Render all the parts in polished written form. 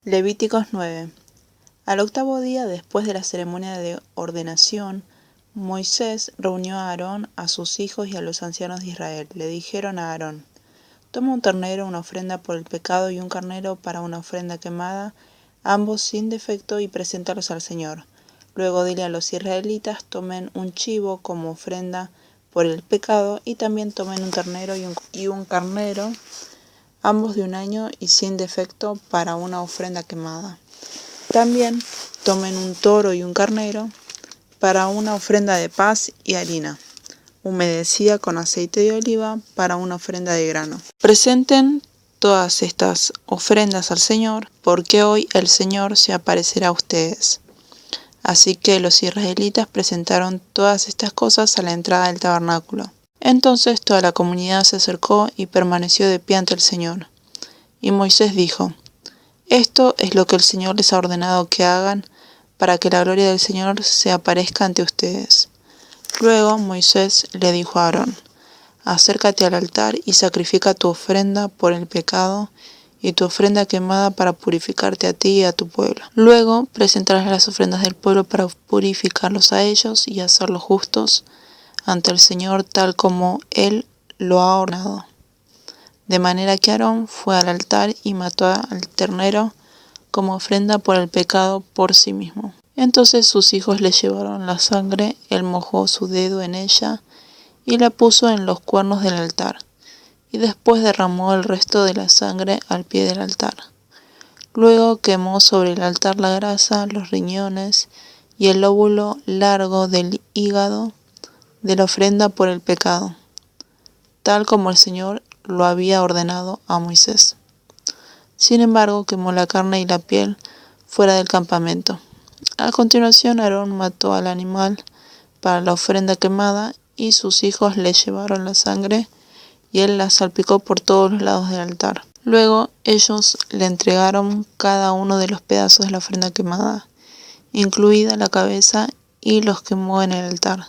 Levíticos 9. Al octavo día, después de la ceremonia de ordenación, Moisés reunió a Aarón, a sus hijos y a los ancianos de Israel. Le dijeron a Aarón: toma un ternero, una ofrenda por el pecado, y un carnero para una ofrenda quemada, ambos sin defecto, y preséntalos al Señor. Luego dile a los israelitas: tomen un chivo como ofrenda por el pecado, y también tomen un ternero y un carnero, ambos de un año y sin defecto, para una ofrenda quemada. También tomen un toro y un carnero para una ofrenda de paz y harina humedecida con aceite de oliva para una ofrenda de grano. Presenten todas estas ofrendas al Señor, porque hoy el Señor se aparecerá a ustedes. Así que los israelitas presentaron todas estas cosas a la entrada del tabernáculo. Entonces toda la comunidad se acercó y permaneció de pie ante el Señor. Y Moisés dijo: esto es lo que el Señor les ha ordenado que hagan para que la gloria del Señor se aparezca ante ustedes. Luego Moisés le dijo a Aarón: acércate al altar y sacrifica tu ofrenda por el pecado y tu ofrenda quemada para purificarte a ti y a tu pueblo. Luego presentarás las ofrendas del pueblo para purificarlos a ellos y hacerlos justos ante el Señor, tal como Él lo ha ordenado. De manera que Aarón fue al altar y mató al ternero como ofrenda por el pecado por sí mismo. Entonces sus hijos le llevaron la sangre, él mojó su dedo en ella y la puso en los cuernos del altar, y después derramó el resto de la sangre al pie del altar. Luego quemó sobre el altar la grasa, los riñones y el lóbulo largo del hígado de la ofrenda por el pecado, tal como el Señor lo había ordenado a Moisés. Sin embargo, quemó la carne y la piel fuera del campamento. A continuación, Aarón mató al animal para la ofrenda quemada, y sus hijos le llevaron la sangre, y él la salpicó por todos los lados del altar. Luego ellos le entregaron cada uno de los pedazos de la ofrenda quemada, incluida la cabeza, y los quemó en el altar.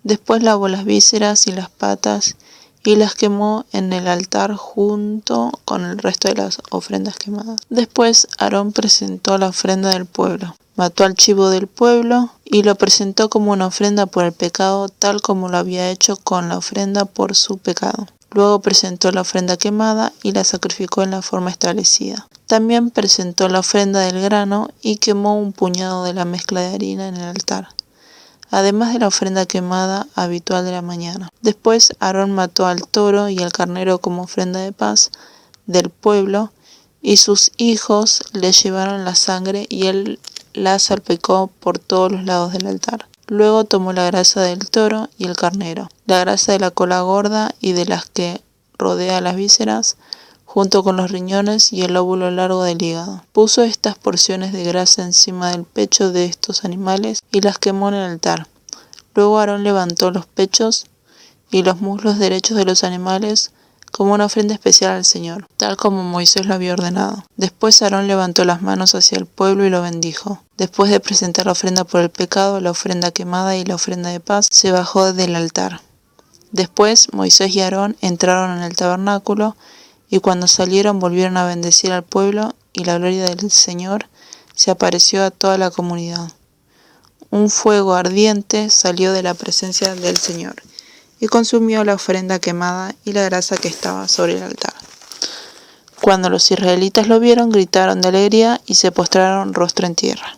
Después lavó las vísceras y las patas y las quemó en el altar junto con el resto de las ofrendas quemadas. Después Aarón presentó la ofrenda del pueblo. Mató al chivo del pueblo y lo presentó como una ofrenda por el pecado, tal como lo había hecho con la ofrenda por su pecado. Luego presentó la ofrenda quemada y la sacrificó en la forma establecida. También presentó la ofrenda del grano y quemó un puñado de la mezcla de harina en el altar, además de la ofrenda quemada habitual de la mañana. Después Aarón mató al toro y al carnero como ofrenda de paz del pueblo, y sus hijos le llevaron la sangre y él la salpicó por todos los lados del altar. Luego tomó la grasa del toro y el carnero, la grasa de la cola gorda y de las que rodea las vísceras, junto con los riñones y el lóbulo largo del hígado. Puso estas porciones de grasa encima del pecho de estos animales y las quemó en el altar. Luego Aarón levantó los pechos y los muslos derechos de los animales como una ofrenda especial al Señor, tal como Moisés lo había ordenado. Después Aarón levantó las manos hacia el pueblo y lo bendijo. Después de presentar la ofrenda por el pecado, la ofrenda quemada y la ofrenda de paz, se bajó del altar. Después Moisés y Aarón entraron en el tabernáculo, y cuando salieron volvieron a bendecir al pueblo, y la gloria del Señor se apareció a toda la comunidad. Un fuego ardiente salió de la presencia del Señor y consumió la ofrenda quemada y la grasa que estaba sobre el altar. Cuando los israelitas lo vieron, gritaron de alegría y se postraron rostro en tierra.